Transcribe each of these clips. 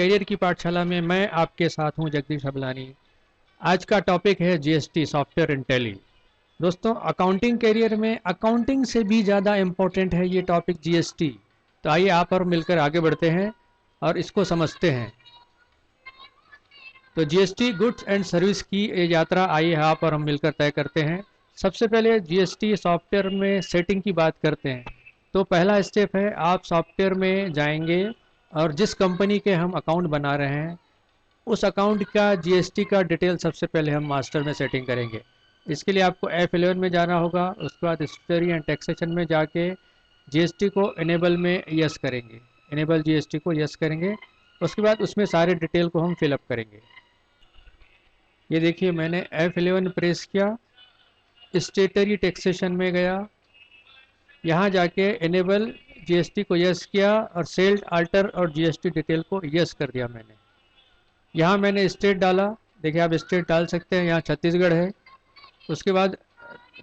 Career की पाठशाला में मैं आपके साथ हूं जगदीश हबलानी। आज का टॉपिक है जीएसटी सॉफ्टवेयर इंटेली। दोस्तों, अकाउंटिंग करियर में अकाउंटिंग से भी ज़्यादा इम्पोर्टेंट है ये टॉपिक जीएसटी। तो आइए आप और मिलकर आगे बढ़ते हैं और इसको समझते हैं। तो जीएसटी गुड्स एंड सर्विस की ये यात्रा आइए आप और हम मिलकर तय करते हैं। सबसे पहले जीएसटी सॉफ्टवेयर में सेटिंग की बात करते हैं। तो पहला स्टेप है, आप सॉफ्टवेयर में जाएंगे और जिस कंपनी के हम अकाउंट बना रहे हैं उस अकाउंट का जीएसटी का डिटेल सबसे पहले हम मास्टर में सेटिंग करेंगे। इसके लिए आपको F11 में जाना होगा। उसके बाद हिस्ट्री एंड टैक्सेशन में जाके जीएसटी को इनेबल में यस करेंगे, इनेबल जीएसटी को यस करेंगे। उसके बाद उसमें सारे डिटेल को हम फिलअप करेंगे। ये देखिए, मैंने F11 प्रेस किया, स्टेटरी टैक्सेशन में गया, यहाँ जाके इनेबल जीएसटी को यस किया और सेल्ड आल्टर और जीएसटी डिटेल को यस कर दिया मैंने। यहाँ मैंने स्टेट डाला, देखिए आप स्टेट डाल सकते हैं, यहाँ छत्तीसगढ़ है। उसके बाद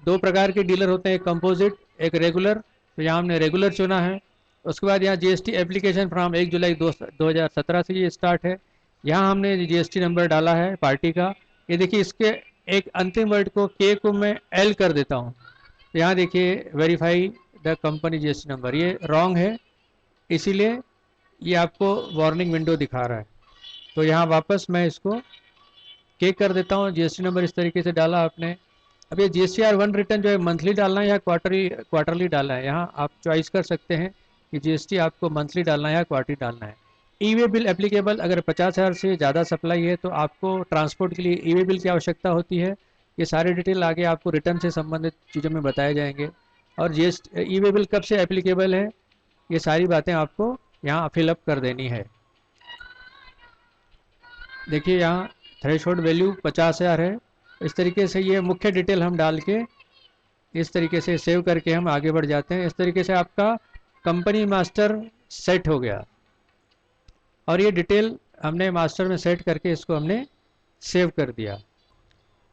दो प्रकार के डीलर होते हैं, एक कंपोजिट एक रेगुलर। तो यहाँ हमने रेगुलर चुना है। उसके बाद यहाँ जीएसटी एप्लीकेशन फ्रॉम 1 जुलाई 2017 से ये स्टार्ट है। यहाँ हमने जीएसटी नंबर डाला है पार्टी का। ये देखिए, इसके एक अंतिम वर्ड को के को मैं एल कर देता हूँ। तो यहाँ देखिए, verify the company GST number, ये रॉन्ग है, इसीलिए ये आपको वार्निंग विंडो दिखा रहा है। तो यहाँ वापस मैं इसको के कर देता हूँ। जीएसटी नंबर इस तरीके से डाला आपने। अब ये GSTR 1 रिटर्न जो है मंथली डालना है या क्वार्टरली डालना है, यहाँ आप चॉइस कर सकते हैं कि जीएसटी आपको मंथली डालना है या क्वार्टरली डालना है। ई वे बिल एप्लीकेबल, अगर 50,000 से ज़्यादा सप्लाई है तो आपको ट्रांसपोर्ट के लिए ई वे बिल की आवश्यकता होती है। ये सारे डिटेल आगे आपको रिटर्न से संबंधित चीज़ों में बताए जाएंगे। और जीएसटी ई वे बिल कब से एप्लीकेबल है, ये सारी बातें आपको यहाँ फिलअप कर देनी है। देखिए, यहाँ थ्रेशोल्ड वैल्यू 50,000 है। इस तरीके से ये मुख्य डिटेल हम डाल के इस तरीके से सेव करके हम आगे बढ़ जाते हैं। इस तरीके से आपका कंपनी मास्टर सेट हो गया और ये डिटेल हमने मास्टर में सेट करके इसको हमने सेव कर दिया।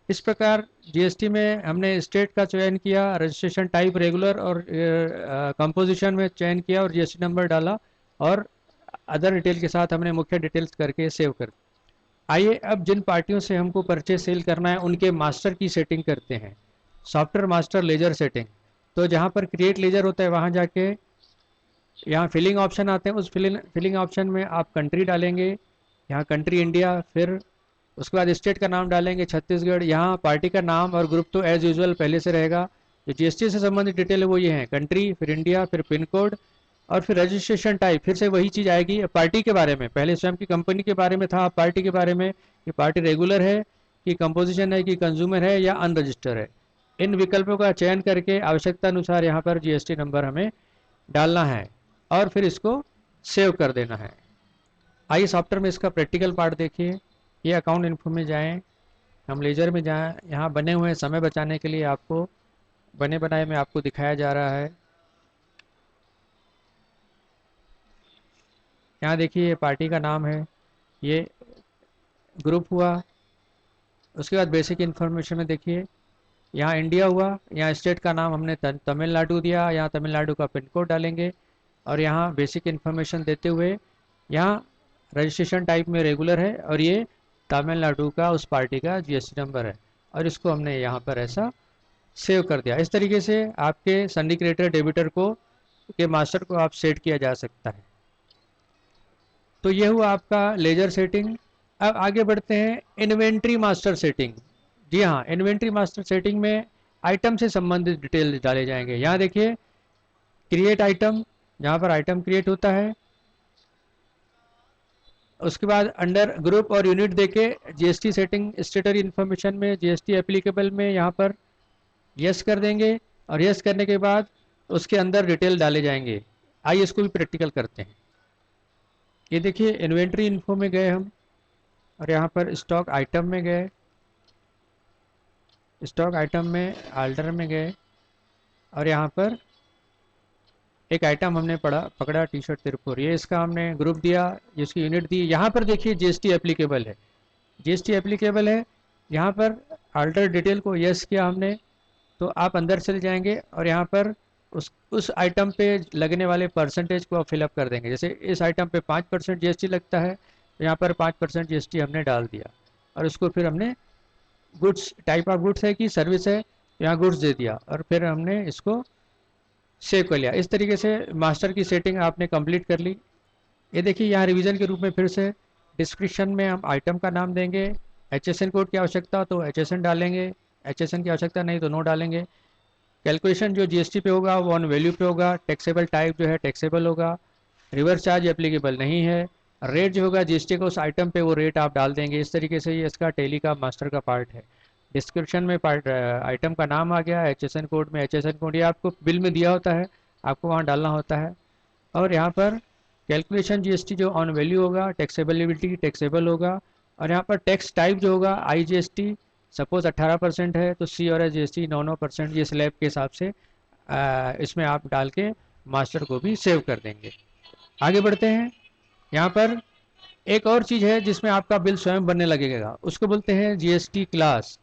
इस प्रकार जीएसटी में हमने स्टेट का चयन किया, रजिस्ट्रेशन टाइप रेगुलर और कंपोजिशन में चयन किया और जीएसटी नंबर डाला और अदर डिटेल के साथ हमने मुख्य डिटेल्स करके सेव कर। आइए अब जिन पार्टियों से हमको परचेज सेल करना है उनके मास्टर की सेटिंग करते हैं। Software master ledger setting. तो जहाँ पर क्रिएट लेजर होता है वहाँ जाके यहाँ फिलिंग ऑप्शन आते हैं, उस फिलिंग ऑप्शन में आप कंट्री डालेंगे, यहाँ कंट्री इंडिया, फिर उसके बाद स्टेट का नाम डालेंगे छत्तीसगढ़। यहाँ पार्टी का नाम और ग्रुप तो एज यूजुअल पहले से रहेगा। जो जीएसटी से संबंधित डिटेल है वो ये है, कंट्री, फिर इंडिया, फिर पिन कोड और फिर रजिस्ट्रेशन टाइप। फिर से वही चीज़ आएगी पार्टी के बारे में। पहले स्वयं की कंपनी के बारे में था, पार्टी के बारे में कि पार्टी रेगुलर है कि कंपोजिशन है कि कंज्यूमर है या अनरजिस्टर है। इन विकल्पों का चयन करके आवश्यकता अनुसार यहाँ पर जीएसटी नंबर हमें डालना है और फिर इसको सेव कर देना है। आइए सॉफ्टवेयर में इसका प्रैक्टिकल पार्ट देखिए। ये अकाउंट इन्फो में जाएँ, हम लेजर में जाएँ। यहाँ बने हुए समय बचाने के लिए आपको बने बनाए में आपको दिखाया जा रहा है। यहाँ देखिए, ये पार्टी का नाम है, ये ग्रुप हुआ। उसके बाद बेसिक इन्फॉर्मेशन में देखिए, यहाँ इंडिया हुआ, यहाँ स्टेट का नाम हमने तमिलनाडु दिया, यहाँ तमिलनाडु का पिन कोड डालेंगे और यहाँ बेसिक इन्फॉर्मेशन देते हुए यहाँ रजिस्ट्रेशन टाइप में रेगुलर है और ये तमिलनाडु का उस पार्टी का जीएसटी नंबर है और इसको हमने यहाँ पर ऐसा सेव कर दिया। इस तरीके से आपके सन्नी क्रिएटर डेबिटर को के मास्टर को आप सेट किया जा सकता है। तो ये हुआ आपका लेजर सेटिंग। अब आगे बढ़ते हैं इन्वेंट्री मास्टर सेटिंग। जी हाँ, इन्वेंट्री मास्टर सेटिंग में आइटम से संबंधित डिटेल डाले जाएंगे। यहाँ देखिए, क्रिएट आइटम, जहाँ पर आइटम क्रिएट होता है। उसके बाद अंडर ग्रुप और यूनिट देके जीएसटी सेटिंग स्टेटरी इन्फॉर्मेशन में जीएसटी एप्लीकेबल में यहाँ पर यस कर देंगे और यस करने के बाद उसके अंदर डिटेल डाले जाएंगे। आइए इसको भी प्रैक्टिकल करते हैं। ये देखिए, इन्वेंट्री इन्फो में गए हम और यहाँ पर स्टॉक आइटम में गए, स्टॉक आइटम में आल्टर में गए और यहाँ पर एक आइटम हमने पकड़ा टी शर्ट तिरपुर। ये इसका हमने ग्रुप दिया, इसकी यूनिट दी। यहाँ पर देखिए जीएसटी एप्लीकेबल है, जीएसटी एप्लीकेबल है। यहाँ पर आल्टर डिटेल को यस किया हमने, तो आप अंदर चले जाएंगे और यहाँ पर उस आइटम पे लगने वाले परसेंटेज को आप फिलअप कर देंगे। जैसे इस आइटम पे 5% जीएसटी लगता है तो यहाँ पर 5% GST हमने डाल दिया और उसको फिर हमने गुड्स, टाइप ऑफ गुड्स है कि सर्विस है, यहाँ गुड्स दे दिया और फिर हमने इसको सेव कर लिया। इस तरीके से मास्टर की सेटिंग आपने कंप्लीट कर ली। ये देखिए यहाँ रिवीजन के रूप में फिर से डिस्क्रिप्शन में हम आइटम का नाम देंगे, HSN कोड की आवश्यकता हो तो HSN डालेंगे, HSN की आवश्यकता नहीं तो नो डालेंगे। कैलकुलेशन जो GST पे होगा वो ऑन वैल्यू पे होगा, टैक्सेबल टाइप जो है टैक्सेबल होगा, रिवर्स चार्ज एप्लीकेबल नहीं है, रेट जो होगा GST का उस आइटम पे वो रेट आप डाल देंगे। इस तरीके से ये इसका टेली का मास्टर का पार्ट है। डिस्क्रिप्शन में पार्ट आइटम का नाम आ गया, HSN कोड में HSN कोड ये आपको बिल में दिया होता है, आपको वहाँ डालना होता है। और यहाँ पर कैलकुलेशन GST जो ऑन वैल्यू होगा, टैक्सेबिलिटी टैक्सेबल होगा, और यहाँ पर टैक्स टाइप जो होगा IGST, सपोज 18% है तो C और GST 9% ये स्लैब के हिसाब से इसमें आप डाल के मास्टर को भी सेव कर देंगे। आगे बढ़ते हैं। यहाँ पर एक और चीज़ है जिसमें आपका बिल स्वयं बनने लगेगा, उसको बोलते हैं GST क्लास।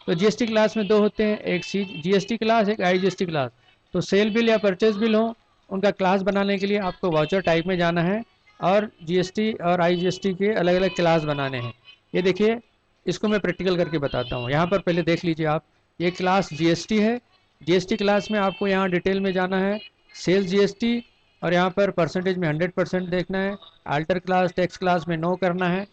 तो GST क्लास में दो होते हैं, एक GST क्लास, एक IGST क्लास। तो सेल बिल या परचेज बिल हो, उनका क्लास बनाने के लिए आपको वाउचर टाइप में जाना है और GST और IGST के अलग अलग क्लास बनाने हैं। ये देखिए, इसको मैं प्रैक्टिकल करके बताता हूँ। यहाँ पर पहले देख लीजिए आप, ये क्लास GST है। GST क्लास में आपको यहाँ डिटेल में जाना है, सेल्स GST, और यहाँ पर परसेंटेज में 100% देखना है, अल्टर क्लास टैक्स क्लास में नो करना है।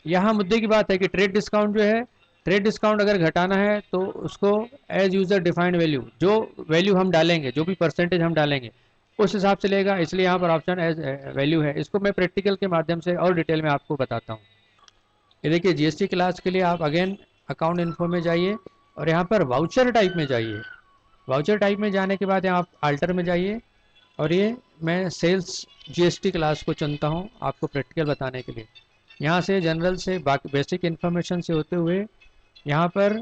यहाँ मुद्दे की बात है कि ट्रेड डिस्काउंट जो है, ट्रेड डिस्काउंट अगर घटाना है तो उसको एज यूज़र डिफाइंड वैल्यू, जो वैल्यू हम डालेंगे, जो भी परसेंटेज हम डालेंगे उस हिसाब से लेगा, इसलिए यहाँ पर ऑप्शन एज वैल्यू है। इसको मैं प्रैक्टिकल के माध्यम से और डिटेल में आपको बताता हूँ। ये देखिए, GST क्लास के लिए आप अगेन अकाउंट इन्फो में जाइए और यहाँ पर वाउचर टाइप में जाइए। वाउचर टाइप में जाने के बाद यहाँ आप अल्टर में जाइए और ये मैं सेल्स GST क्लास को चुनता हूँ आपको प्रैक्टिकल बताने के लिए। यहाँ से जनरल से बाकी बेसिक इन्फॉर्मेशन से होते हुए यहाँ पर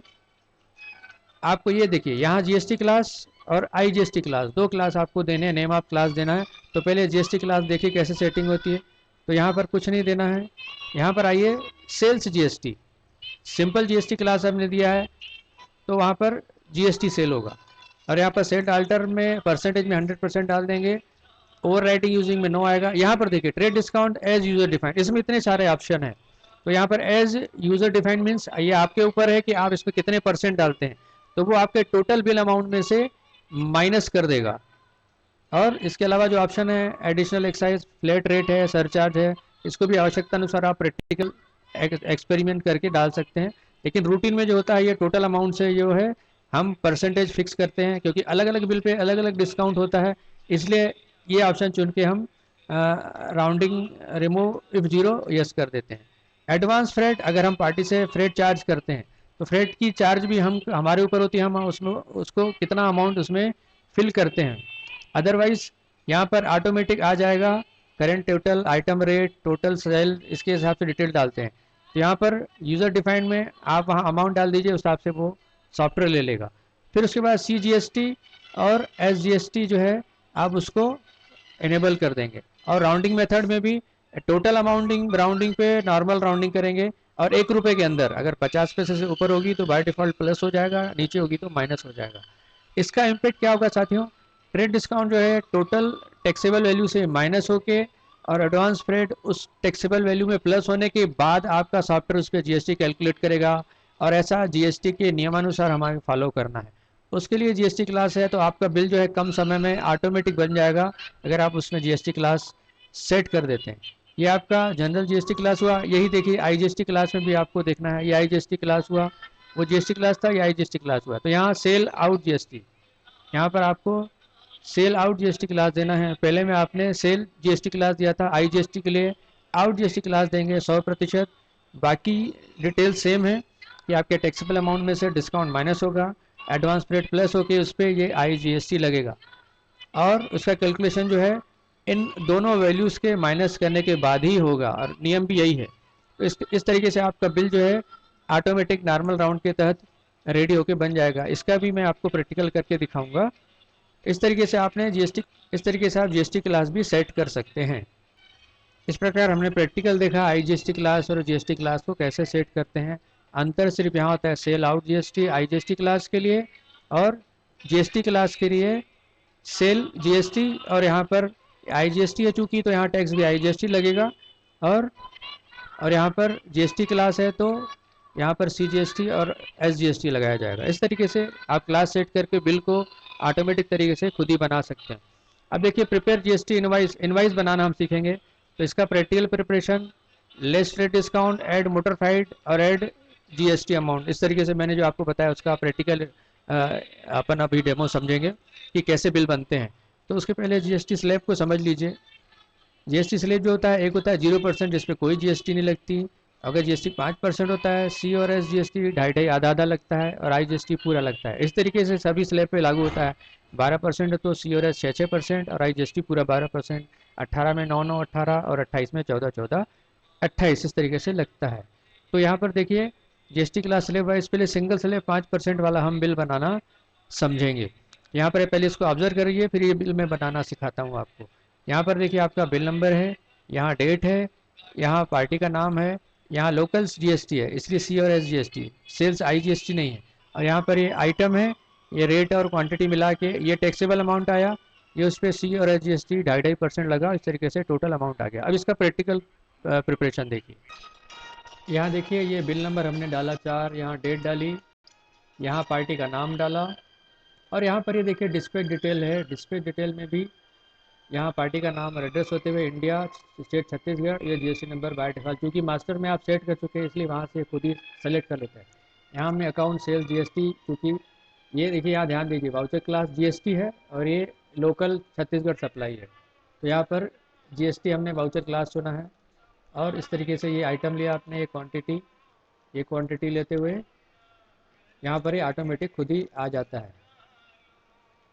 आपको ये देखिए, यहाँ GST क्लास और IGST क्लास, दो क्लास आपको देने हैं, नेम ऑफ क्लास देना है। तो पहले GST क्लास देखिए कैसे सेटिंग होती है। तो यहाँ पर कुछ नहीं देना है, यहाँ पर आइए sales GST, simple GST class हमने दिया है तो वहाँ पर GST सेल होगा। और यहाँ पर सेट अल्टर में परसेंटेज में 100% डाल देंगे, ओवर राइटिंग यूजिंग में नो आएगा। यहाँ पर देखिए trade discount as user defined, इसमें इतने सारे ऑप्शन हैं। तो यहाँ पर एज यूजर डिफाइंड मीन्स ये आपके ऊपर है कि आप इसमें कितने परसेंट डालते हैं, तो वो आपके टोटल बिल अमाउंट में से माइनस कर देगा। और इसके अलावा जो ऑप्शन है एडिशनल एक्साइज, फ्लैट रेट है, सरचार्ज है, इसको भी आवश्यकता अनुसार आप प्रैक्टिकल एक्सपेरिमेंट करके डाल सकते हैं। लेकिन रूटीन में जो होता है ये टोटल अमाउंट से जो है हम परसेंटेज फिक्स करते हैं, क्योंकि अलग अलग बिल पे अलग अलग डिस्काउंट होता है, इसलिए ये ऑप्शन चुन के हम rounding remove if zero yes कर देते हैं। एडवांस फ्रेट, अगर हम पार्टी से फ्रेट चार्ज करते हैं तो फ्रेट की चार्ज भी हम हमारे ऊपर होती है, हम उसमें उसको कितना अमाउंट उसमें फिल करते हैं। अदरवाइज यहाँ पर ऑटोमेटिक आ जाएगा current total, item rate, total sale, इसके हिसाब से डिटेल डालते हैं। तो यहाँ पर यूज़र डिफाइंड में आप वहाँ अमाउंट डाल दीजिए, उस हिसाब से वो सॉफ्टवेयर ले लेगा। फिर उसके बाद CGST और SGST जो है आप उसको इनेबल कर देंगे। और राउंडिंग मेथड में भी टोटल अमाउंटिंग राउंडिंग पे नॉर्मल राउंडिंग करेंगे, और 1 रुपये के अंदर अगर 50 पैसे से ऊपर होगी तो बाय डिफ़ॉल्ट प्लस हो जाएगा, नीचे होगी तो माइनस हो जाएगा। इसका इम्पेक्ट क्या होगा साथियों, ट्रेड डिस्काउंट जो है टोटल टैक्सेबल वैल्यू से माइनस होके और एडवांस फ्रेट उस टैक्सेबल वैल्यू में प्लस होने के बाद आपका सॉफ्टवेयर उस पर GST कैलकुलेट करेगा, और ऐसा GST के नियमानुसार हमें फॉलो करना है। उसके लिए GST क्लास है, तो आपका बिल जो है कम समय में ऑटोमेटिक बन जाएगा अगर आप उसमें GST क्लास सेट कर देते हैं। ये आपका जनरल GST क्लास हुआ। यही देखिए IGST क्लास में भी आपको देखना है, ये IGST क्लास हुआ, वो GST क्लास था, ये IGST क्लास हुआ। तो यहाँ सेल आउट GST, यहाँ पर आपको सेल आउट GST क्लास देना है। पहले में आपने सेल GST क्लास दिया था, IGST के लिए आउट GST क्लास देंगे 100%। बाकी डिटेल सेम है कि आपके टैक्सेबल अमाउंट में से डिस्काउंट माइनस होगा, एडवांस रेट प्लस होके उस पर ये IGST लगेगा, और उसका कैलकुलेशन जो है इन दोनों वैल्यूज़ के माइनस करने के बाद ही होगा, और नियम भी यही है। तो इस तरीके से आपका बिल जो है ऑटोमेटिक नॉर्मल राउंड के तहत रेडी होके बन जाएगा। इसका भी मैं आपको प्रैक्टिकल करके दिखाऊंगा। इस तरीके से इस तरीके से आप GST क्लास भी सेट कर सकते हैं। इस प्रकार हमने प्रैक्टिकल देखा IGST क्लास और GST क्लास को कैसे सेट करते हैं। अंतर सिर्फ यहाँ होता है sell out GST IGST class के लिए, और GST क्लास के लिए सेल GST, और यहाँ पर IGST है चूँकि तो यहाँ टैक्स भी IGST लगेगा, और और यहाँ पर जीएसटी क्लास है तो यहाँ पर सीजीएसटी और एसजीएसटी लगाया जाएगा। इस तरीके से आप क्लास सेट करके बिल को ऑटोमेटिक तरीके से खुद ही बना सकते हैं। अब देखिए प्रिपेयर जीएसटी इनवाइस, इनवाइस बनाना हम सीखेंगे। तो इसका practical preparation, less rate discount, add modified और ऐड जीएसटी अमाउंट, इस तरीके से मैंने जो आपको बताया उसका प्रैक्टिकल अपन अभी डेमो समझेंगे कि कैसे बिल बनते हैं। तो उसके पहले जीएसटी स्लैब को समझ लीजिए। जीएसटी स्लैब जो होता है, एक होता है 0% जिसपे कोई जीएसटी नहीं लगती। अगर जीएसटी 5% होता है, सी और एस जीएसटी ढाई ढाई आधा आधा लगता है, और आई जीएसटी पूरा लगता है। इस तरीके से सभी स्लैब पे लागू होता है। 12% है तो सी और एस 6-6% और आई जीएसटी पूरा 12%। 18 में 9-9 18 और 28 में 14-14 28 इस तरीके से लगता है। तो यहाँ पर देखिए जीएसटी क्लास स्लैब वाइज पहले सिंगल स्लैब 5% वाला हम बिल बनाना समझेंगे। यहाँ पर पहले इसको ऑब्जर्व करिए, फिर ये बिल मैं बनाना सिखाता हूँ आपको। यहाँ पर देखिए आपका बिल नंबर है, यहाँ डेट है, यहाँ पार्टी का नाम है, यहाँ लोकल्स जीएसटी है इसलिए सी और S GST, sales I GST नहीं है। और यहाँ पर ये आइटम है, ये रेट और क्वांटिटी मिला के ये टैक्सेबल अमाउंट आया, ये उस पर सी और एस जीएसटी 2.5% लगा, इस तरीके से टोटल अमाउंट आ गया। अब इसका प्रैक्टिकल प्रिपरेशन देखिए। यहाँ देखिए ये बिल नंबर हमने डाला 4, यहाँ डेट डाली, यहाँ पार्टी का नाम डाला, और यहाँ पर ये देखिए डिस्पैच डिटेल है। डिस्पैच डिटेल में भी यहाँ पार्टी का नाम और एड्रेस होते हुए इंडिया, स्टेट छत्तीसगढ़, ये जीएसटी नंबर बाय डिफॉल्ट, क्योंकि मास्टर में आप सेट कर चुके हैं इसलिए वहाँ से खुद ही सेलेक्ट कर लेता है। यहाँ हमने अकाउंट सेल्स जीएसटी, क्योंकि ये देखिए यहाँ ध्यान दीजिए वाउचर क्लास जीएसटी है और ये लोकल छत्तीसगढ़ सप्लाई है, तो यहाँ पर जीएसटी हमने वाउचर क्लास चुना है। और इस तरीके से ये आइटम लिया आपने, ये क्वांटिटी लेते हुए यहाँ पर ये ऑटोमेटिक खुद ही आ जाता है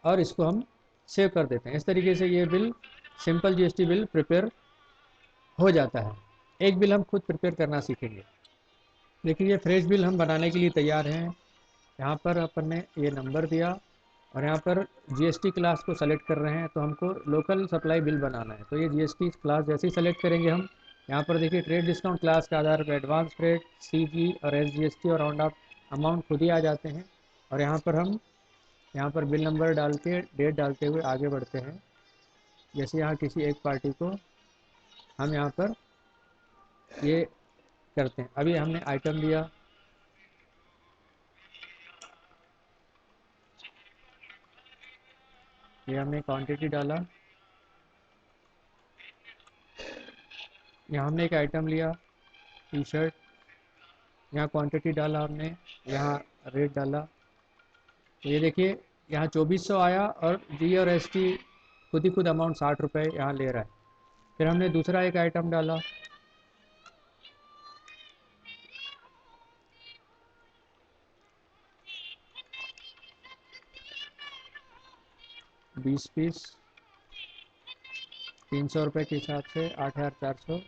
और इसको हम सेव कर देते हैं। इस तरीके से ये bill, simple GST bill prepare हो जाता है। एक बिल हम खुद प्रिपेयर करना सीखेंगे। देखिए ये फ्रेश बिल हम बनाने के लिए तैयार हैं। यहाँ पर अपन ने ये नंबर दिया और यहाँ पर जीएसटी क्लास को सेलेक्ट कर रहे हैं, तो हमको लोकल सप्लाई बिल बनाना है। तो ये जीएसटी क्लास जैसे ही सेलेक्ट करेंगे हम, यहाँ पर देखिए ट्रेड डिस्काउंट क्लास के आधार पर एडवांस रेट, सीजी और एसजीएसटी और राउंड ऑफ अमाउंट खुद ही आ जाते हैं। और यहाँ पर हम बिल नंबर डाल के डेट डालते हुए आगे बढ़ते हैं। जैसे यहाँ किसी एक पार्टी को हम यहाँ पर ये करते हैं। अभी हमने आइटम दिया, ये हमने क्वांटिटी डाला, यहाँ हमने एक आइटम लिया टी शर्ट, यहाँ क्वांटिटी डाला हमने, यहाँ रेट डाला। तो ये देखिए यहाँ 2400 आया और जी और एस टी खुद ही खुद अमाउंट 60 रुपये यहाँ ले रहा है। फिर हमने दूसरा एक आइटम डाला, बीस पीस 300 रुपये के हिसाब से 8400।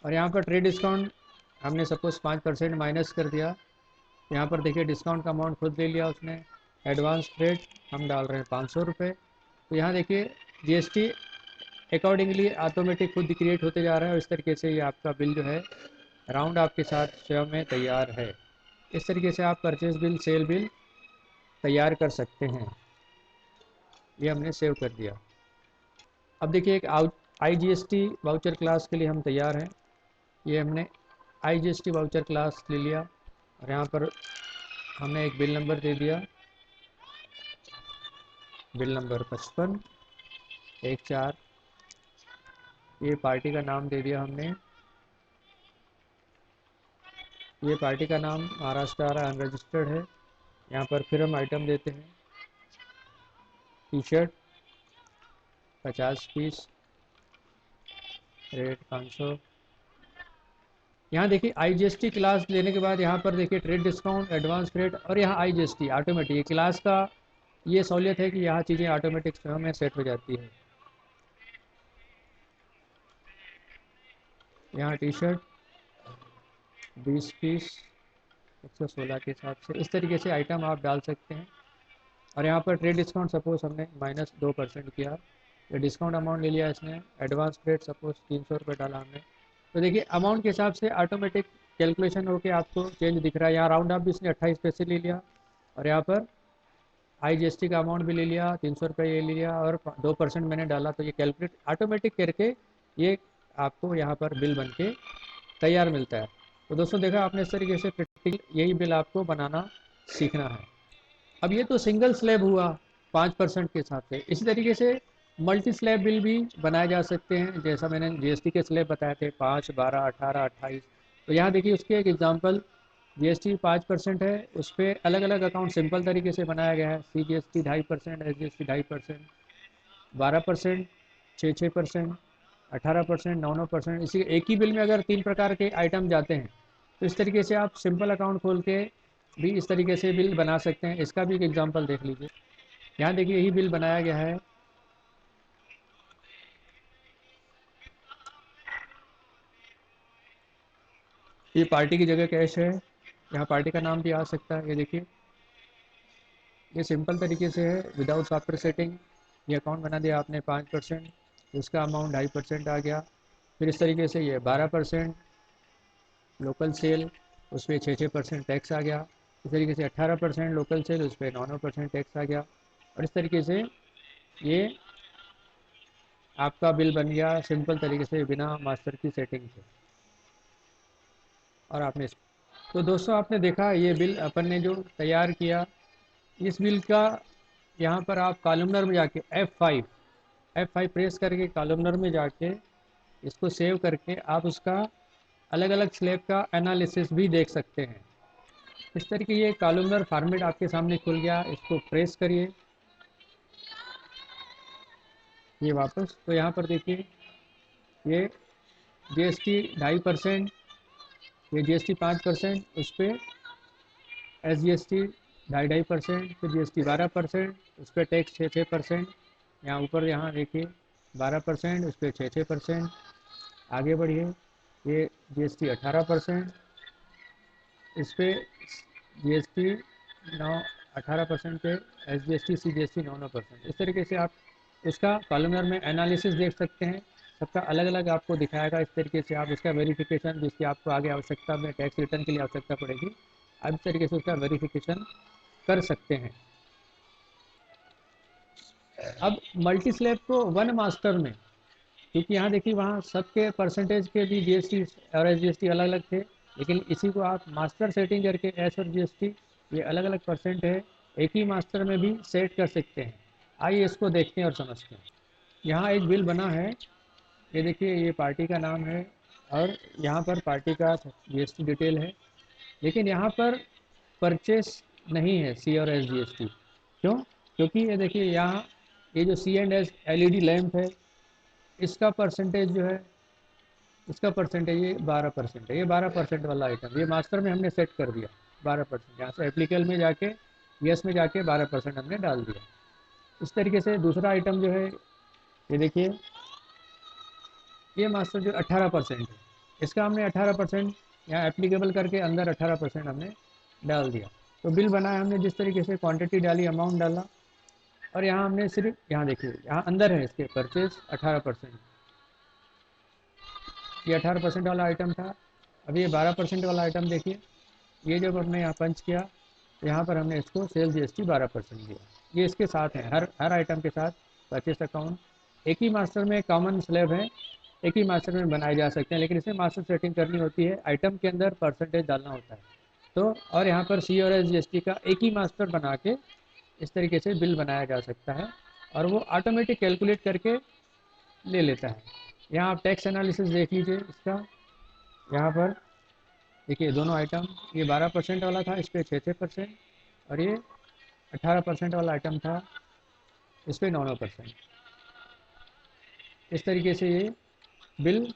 और यहाँ पर ट्रेड डिस्काउंट हमने सपोज 5% माइनस कर दिया। यहाँ पर देखिए डिस्काउंट का अमाउंट खुद ले लिया उसने। एडवांस रेट हम डाल रहे हैं 500 रुपये। तो यहाँ देखिए जीएसटी अकॉर्डिंगली ऑटोमेटिक खुद क्रिएट होते जा रहा है और इस तरीके से ये आपका बिल जो है राउंड आपके साथ सेव में तैयार है। इस तरीके से आप परचेज बिल, सेल बिल तैयार कर सकते हैं। ये हमने सेव कर दिया। अब देखिए एक आईजीएसटी वाउचर क्लास के लिए हम तैयार हैं। ये हमने आईजीएसटी वाउचर क्लास ले लिया और यहाँ पर हमने एक बिल नंबर दे दिया, बिल नंबर 5514। ये पार्टी का नाम दे दिया हमने, ये पार्टी का नाम महाराष्ट्र आ रहा है, अनरजिस्टर्ड है। यहाँ पर फिर हम आइटम देते हैं, टी शर्ट 50 पीस, रेट 500। यहाँ देखिए आईजीएसटी क्लास लेने के बाद यहाँ पर देखिए ट्रेड डिस्काउंट, एडवांस रेट और यहाँ आईजीएसटी ऑटोमेटिक, ये क्लास का ये सहूलियत है कि यहाँ चीज़ें ऑटोमेटिक स्वयं में सेट हो जाती है। यहाँ टी शर्ट 20 पीस 116 के हिसाब से, इस तरीके से आइटम आप डाल सकते हैं। और यहाँ पर ट्रेड डिस्काउंट सपोज हमने -2% किया, ये डिस्काउंट अमाउंट ले लिया इसने। एडवांस रेट सपोज 300 रुपये डाला हमने। तो देखिए अमाउंट के हिसाब से ऑटोमेटिक कैलकुलेशन होकर आपको चेंज दिख रहा है। यहाँ राउंड अप भी इसने 28 पैसे ले लिया और यहाँ पर आईजीएसटी का अमाउंट भी ले लिया, 300 रुपये ये ले लिया और 2% मैंने डाला। तो ये कैलकुलेट ऑटोमेटिक करके ये आपको यहाँ पर बिल बन के तैयार मिलता है। तो दोस्तों देखा आपने, इस तरीके से प्रैक्टिकल यही बिल आपको बनाना सीखना है। अब ये तो सिंगल स्लैब हुआ 5% के हिसाब से। इसी तरीके से मल्टी स्लैब बिल भी बनाए जा सकते हैं, जैसा मैंने जीएसटी के स्लैब बताए थे 5, 12, 18, 28। तो यहाँ देखिए उसके एक एग्जांपल, जीएसटी 5% है, उस पर अलग अलग अकाउंट सिंपल तरीके से बनाया गया है। C G S T 2.5%, S G S T 2.5%, 12%, 6%, 18%, 9%। इसी एक ही बिल में अगर 3 प्रकार के आइटम जाते हैं तो इस तरीके से आप सिंपल अकाउंट खोल के भी इस तरीके से बिल बना सकते हैं। इसका भी एक एग्जांपल देख लीजिए। यहाँ देखिए यही बिल बनाया गया है। ये पार्टी की जगह कैश है, यहाँ पार्टी का नाम भी आ सकता है। ये देखिए ये सिंपल तरीके से है, विदाउट सॉफ्टवेयर सेटिंग। ये अकाउंट बना दिया आपने 5%, उसका अमाउंट 2.5% आ गया। फिर इस तरीके से ये 12% लोकल सेल, उस पर 6% टैक्स आ गया। इस तरीके से 18% लोकल सेल, उस पर 9% टैक्स आ गया। और इस तरीके से ये आपका बिल बन गया सिंपल तरीके से बिना मास्टर की सेटिंग के। और आपने तो दोस्तों आपने देखा ये बिल अपन ने जो तैयार किया, इस बिल का यहाँ पर आप कॉलमनर में जाके F5 प्रेस करके कॉलमनर में जाके इसको सेव करके आप उसका अलग अलग स्लैब का एनालिसिस भी देख सकते हैं। इस तरीके ये कॉलमनर फॉर्मेट आपके सामने खुल गया। इसको प्रेस करिए, ये वापस, तो यहाँ पर देखिए ये जीएसटी 2.5%, ये जीएसटी 5%, उस पर एस जी एस टी 2.5%, फिर जीएसटी 12%, उस पर टैक्स 6%। यहाँ ऊपर यहाँ देखिए 12%, उस पर 6%। आगे बढ़िए, ये जीएसटी 18%, इस पर जीएसटी 18% पे S G S T C G S T 9%। इस तरीके से आप उसका कॉलमनर में एनालिसिस देख सकते हैं। सबका अलग अलग आपको दिखाएगा। इस तरीके से आप इसका वेरिफिकेशन, जिसकी आपको आगे आवश्यकता में टैक्स रिटर्न के लिए आवश्यकता पड़ेगी, आप इस तरीके से उसका वेरिफिकेशन कर सकते हैं। अब मल्टी स्लैब को वन मास्टर में, क्योंकि यहाँ देखिए वहाँ सबके परसेंटेज के भी जीएसटी और एसजीएसटी अलग अलग थे, लेकिन इसी को आप मास्टर सेटिंग करके एस और जीएसटी ये अलग अलग परसेंट है, एक ही मास्टर में भी सेट कर सकते हैं। आइए इसको देखते हैं और समझते हैं। यहाँ एक बिल बना है, ये देखिए ये पार्टी का नाम है और यहाँ पर पार्टी का जीएसटी डिटेल है, लेकिन यहाँ पर परचेस नहीं है सी और एस जीएसटी। क्यों? क्योंकि ये देखिए यहाँ ये जो सी एंड एस एलईडी लैंप है, इसका परसेंटेज जो है, इसका परसेंटेज ये 12% है। ये 12% वाला आइटम ये मास्टर में हमने सेट कर दिया 12%। यहाँ से एप्लीकेबल में जाके यस में जाके 12% हमने डाल दिया। इस तरीके से दूसरा आइटम जो है, ये देखिए ये मास्टर जो 18% है, इसका हमने 18% यहाँ एप्लीकेबल करके अंदर 18% हमने डाल दिया। तो बिल बनाया हमने जिस तरीके से, क्वांटिटी डाली, अमाउंट डाला, और यहाँ हमने सिर्फ, यहाँ देखिए यहाँ अंदर है इसके परचेज 18%, ये 18% वाला आइटम था। अब ये 12% वाला आइटम देखिए, ये जब हमने यहाँ पंच किया तो यहाँ पर हमने इसको सेल जीएसटी 12% दिया। ये इसके साथ है, हर हर आइटम के साथ परचेस अकाउंट एक ही मास्टर में कॉमन स्लैब है, एक ही मास्टर में बनाए जा सकते हैं, लेकिन इसमें मास्टर सेटिंग करनी होती है, आइटम के अंदर परसेंटेज डालना होता है। तो और यहाँ पर सी और एस जी एस टी का एक ही मास्टर बना के इस तरीके से बिल बनाया जा सकता है और वो ऑटोमेटिक कैलकुलेट करके ले लेता है। यहाँ आप टैक्स एनालिसिस देख लीजिए इसका। यहाँ पर देखिए दोनों आइटम, ये 12% वाला था, इस पर 6% और ये 18% वाला आइटम था, इस पर 9%। इस तरीके से ये बिल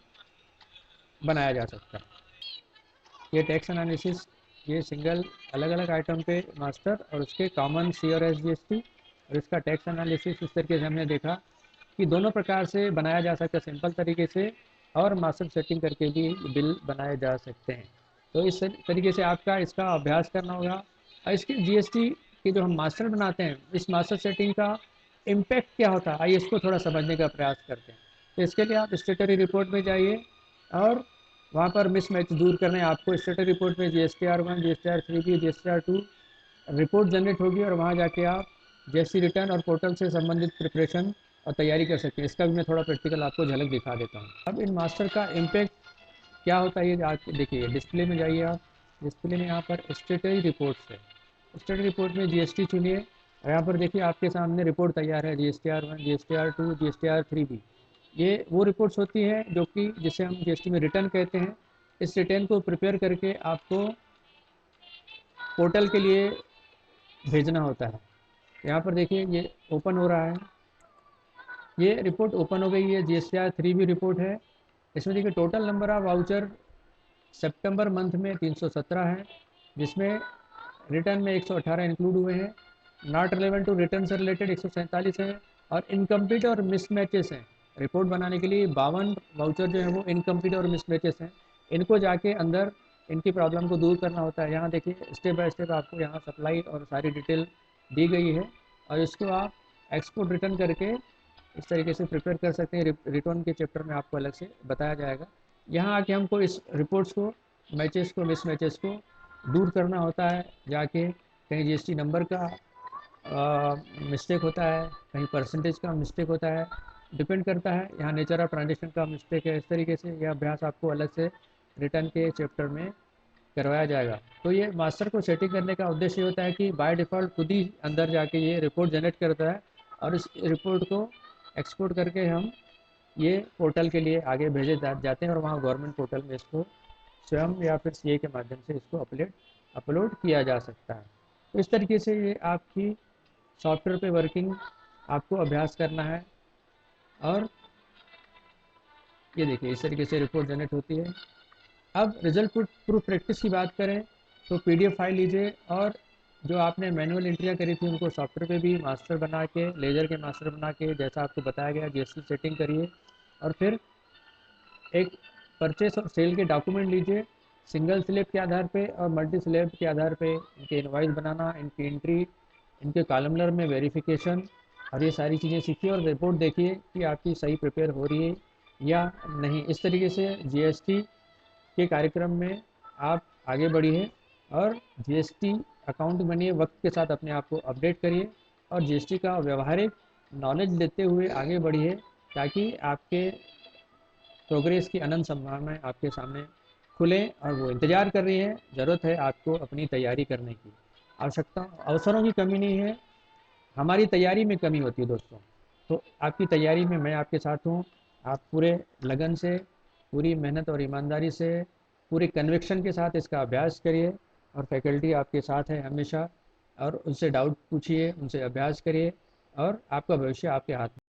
बनाया जा सकता है। ये टैक्स एनालिसिस, ये सिंगल अलग अलग आइटम पे मास्टर और उसके कॉमन सी और एस जी एस टी और इसका टैक्स एनालिसिस, इस तरीके से हमने देखा कि दोनों प्रकार से बनाया जा सकता है, सिंपल तरीके से और मास्टर सेटिंग करके भी बिल बनाए जा सकते हैं। तो इस तरीके से आपका इसका अभ्यास करना होगा। और इसके जीएसटी के जो हम मास्टर बनाते हैं, इस मास्टर सेटिंग का इम्पैक्ट क्या होता है, आइए इसको थोड़ा समझने का प्रयास करते हैं। तो इसके लिए आप स्टेटरी रिपोर्ट में जाइए और वहाँ पर मिसमैच दूर करना है आपको। स्टेटस रिपोर्ट में GSTR1, GSTR3 की, GSTR2 रिपोर्ट जनरेट होगी और वहाँ जाके आप जीएसटी रिटर्न और पोर्टल से संबंधित प्रिपरेशन और तैयारी कर सकते हैं। इसका भी मैं थोड़ा प्रैक्टिकल आपको झलक दिखा देता हूँ। अब इन मास्टर का इम्पैक्ट क्या होता है ये आप देखिए, डिस्प्ले में जाइए आप, डिस्प्ले में यहाँ पर स्टेटरी रिपोर्ट्स है। स्टेटरी रिपोर्ट में जीएसटी चुनिए और यहाँ पर देखिए आपके सामने रिपोर्ट तैयार है, GSTR 1, GSTR 2, GSTR 3 भी। ये वो रिपोर्ट्स होती हैं जो कि जिसे हम जीएसटी में रिटर्न कहते हैं। इस रिटर्न को प्रिपेयर करके आपको पोर्टल के लिए भेजना होता है। यहाँ पर देखिए ये ओपन हो रहा है, ये रिपोर्ट ओपन हो गई है, GSTR 3 भी रिपोर्ट है। इसमें देखिए total number of voucher September month में 317 है, जिसमें रिटर्न में 118 इंक्लूड हुए हैं। नॉट रिलेवेंट टू रिटर्न से रिलेटेड 147 है, और इनकम्प्लीट और मिसमैचेस हैं। रिपोर्ट बनाने के लिए 52 वाउचर जो हैं वो इनकम्प्लीट और मिसमैचेस हैं। इनको जाके अंदर इनकी प्रॉब्लम को दूर करना होता है। यहाँ देखिए स्टेप बाय स्टेप आपको यहाँ सप्लाई और सारी डिटेल दी गई है, और इसको आप एक्सपोर्ट रिटर्न करके इस तरीके से प्रिपेयर कर सकते हैं। रिटर्न के चैप्टर में आपको अलग से बताया जाएगा। यहाँ आके हमको इस रिपोर्ट्स को, मैचेस को, मिस मैचेस को दूर करना होता है। जाके कहीं जीएसटी नंबर का मिस्टेक होता है, कहीं परसेंटेज का मिस्टेक होता है, डिपेंड करता है। यहाँ नेचर ऑफ ट्रांजेक्शन का मिस्टेक है। इस तरीके से यह अभ्यास आपको अलग से रिटर्न के चैप्टर में करवाया जाएगा। तो ये मास्टर को सेटिंग करने का उद्देश्य होता है कि बाय डिफ़ॉल्ट खुद ही अंदर जाके ये रिपोर्ट जनरेट करता है, और इस रिपोर्ट को एक्सपोर्ट करके हम ये पोर्टल के लिए आगे भेजे जाते हैं, और वहाँ गवर्नमेंट पोर्टल में इसको स्वयं या फिर सीए के माध्यम से इसको अपलोड किया जा सकता है। तो इस तरीके से ये आपकी सॉफ्टवेयर पे वर्किंग आपको अभ्यास करना है। और ये देखिए इस तरीके से रिपोर्ट जनरेट होती है। अब रिजल्ट प्रूफ प्रैक्टिस की बात करें तो पीडीएफ फाइल लीजिए, और जो आपने मैनुअल एंट्रियाँ करी थी उनको सॉफ्टवेयर पे भी मास्टर बना के, लेजर के मास्टर बना के, जैसा आपको बताया गया जीएसटी सेटिंग करिए। और फिर एक परचेस और सेल के डॉक्यूमेंट लीजिए, सिंगल स्लैब के आधार पे और मल्टी स्लैब के आधार पे इनके इनवाइस बनाना, इनकी एंट्री, इनके कॉलमनर में वेरिफिकेशन, और ये सारी चीज़ें सीखिए और रिपोर्ट देखिए कि आपकी सही प्रिपेयर हो रही है या नहीं। इस तरीके से जीएसटी के कार्यक्रम में आप आगे बढ़िए और जीएसटी अकाउंट बनिए, वक्त के साथ अपने आप को अपडेट करिए और जीएसटी का व्यवहारिक नॉलेज लेते हुए आगे बढ़िए, ताकि आपके प्रोग्रेस की अनंत संभावनाएं आपके सामने खुलें और वो इंतज़ार कर रही है। ज़रूरत है आपको अपनी तैयारी करने की। आवश्यकता अवसरों की कमी नहीं है, हमारी तैयारी में कमी होती है दोस्तों। तो आपकी तैयारी में मैं आपके साथ हूँ। आप पूरे लगन से, पूरी मेहनत और ईमानदारी से, पूरे कन्विक्शन के साथ इसका अभ्यास करिए, और फैकल्टी आपके साथ है हमेशा। और उनसे डाउट पूछिए, उनसे अभ्यास करिए, और आपका भविष्य आपके हाथ में।